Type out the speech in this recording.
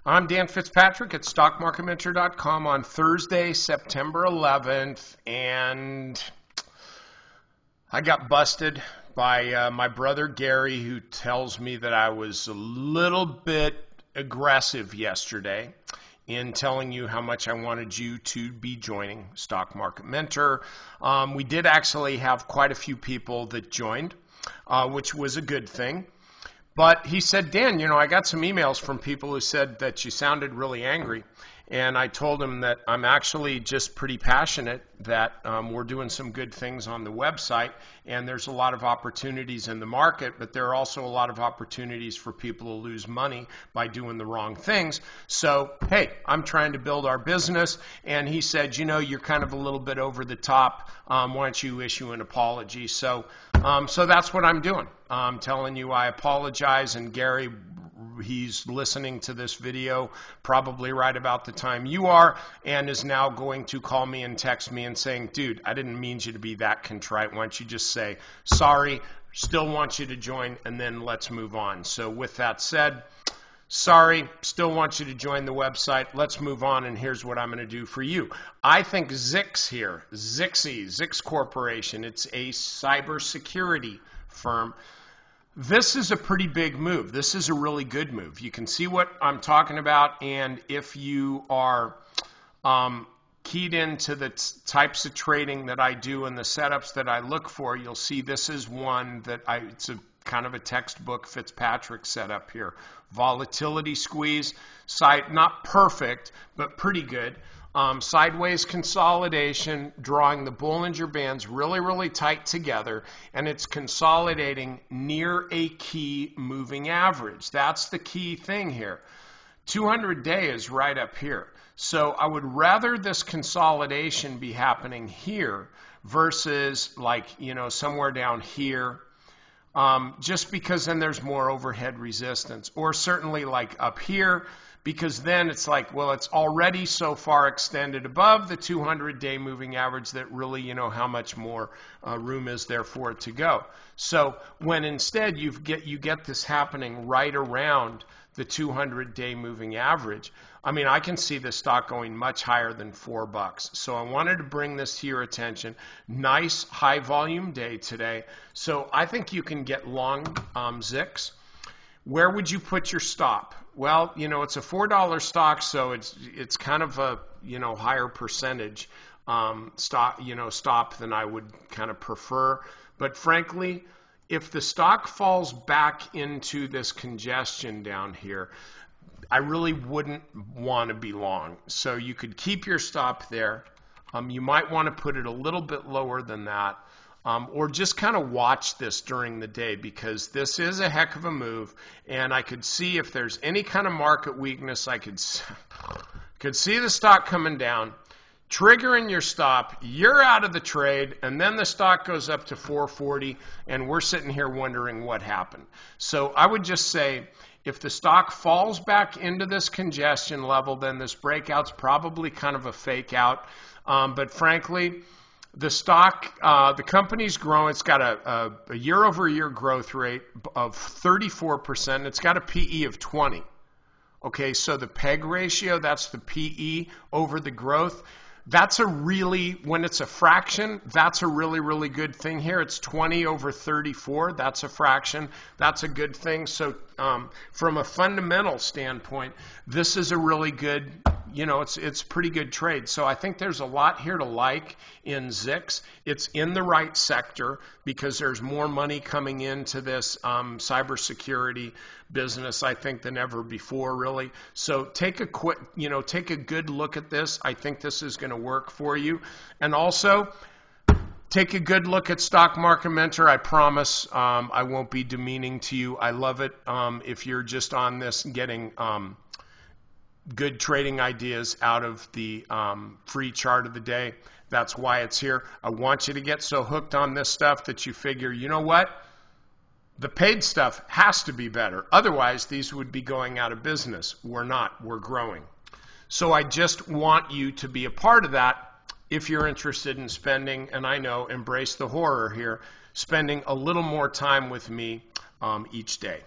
I'm Dan Fitzpatrick at stockmarketmentor.com on Thursday, September 11th, and I got busted by my brother Gary, who tells me that I was a little bit aggressive yesterday in telling you how much I wanted you to be joining Stock Market Mentor. We did actually have quite a few people that joined, which was a good thing. But he said, Dan, you know, I got some emails from people who said that you sounded really angry. And I told him that I'm actually just pretty passionate that we're doing some good things on the website, and there's a lot of opportunities in the market, but there are also a lot of opportunities for people to lose money by doing the wrong things. So, hey, I'm trying to build our business. And he said, you know, you're kind of a little bit over the top. Why don't you issue an apology? So that's what I'm doing. I'm telling you I apologize, and Gary, he's listening to this video probably right about the time you are, and is now going to call me and text me and saying, dude, I didn't mean you to be that contrite. Why don't you just say, sorry, still want you to join, and then let's move on. So with that said, sorry, still want you to join the website. Let's move on, and here's what I'm going to do for you. I think ZIXI here, ZIXI Corporation, it's a cybersecurity firm. This is a pretty big move. This is a really good move. You can see what I'm talking about, and if you are keyed into the types of trading that I do and the setups that I look for, you'll see this is one that it's a kind of a textbook Fitzpatrick setup here. Volatility squeeze, not perfect, but pretty good. Sideways consolidation, drawing the Bollinger Bands really, really tight together, and it's consolidating near a key moving average. That's the key thing here. 200-day is right up here. So I would rather this consolidation be happening here versus like, you know, somewhere down here, just because then there's more overhead resistance, or certainly like up here, because then it's like, well, it's already so far extended above the 200-day moving average that really, you know, how much more room is there for it to go. So when instead you get this happening right around the 200-day moving average, I mean, I can see the stock going much higher than $4. So I wanted to bring this to your attention. Nice high volume day today. So I think you can get long ZIXI. Where would you put your stop? Well, you know, it's a $4 stock, so it's kind of a, you know, higher percentage stop than I would kind of prefer. But frankly, if the stock falls back into this congestion down here, I really wouldn't want to be long. So you could keep your stop there. You might want to put it a little bit lower than that. Or just kind of watch this during the day, because this is a heck of a move, and I could see if there's any kind of market weakness, I could see the stock coming down, triggering your stop, you're out of the trade, and then the stock goes up to 440, and we're sitting here wondering what happened. So I would just say, if the stock falls back into this congestion level, then this breakout's probably kind of a fake out, but frankly, the stock, the company's growing. It's got a year-over-year growth rate of 34%. It's got a PE of 20. Okay, so the PEG ratio, that's the PE over the growth. That's a really, when it's a fraction, that's a really, really good thing here. It's 20 over 34. That's a fraction. That's a good thing. So from a fundamental standpoint, this is a really good, you know, it's pretty good trade. So I think there's a lot here to like in ZIXI. It's in the right sector because there's more money coming into this cybersecurity business, I think, than ever before, really. So take a good look at this. I think this is going to work for you. And also, take a good look at Stock Market Mentor. I promise I won't be demeaning to you. I love it if you're just on this and getting good trading ideas out of the free chart of the day. That's why it's here. I want you to get so hooked on this stuff that you figure, you know what? The paid stuff has to be better. Otherwise, these would be going out of business. We're not. We're growing. So I just want you to be a part of that if you're interested in spending, and I know, embrace the horror here, spending a little more time with me each day.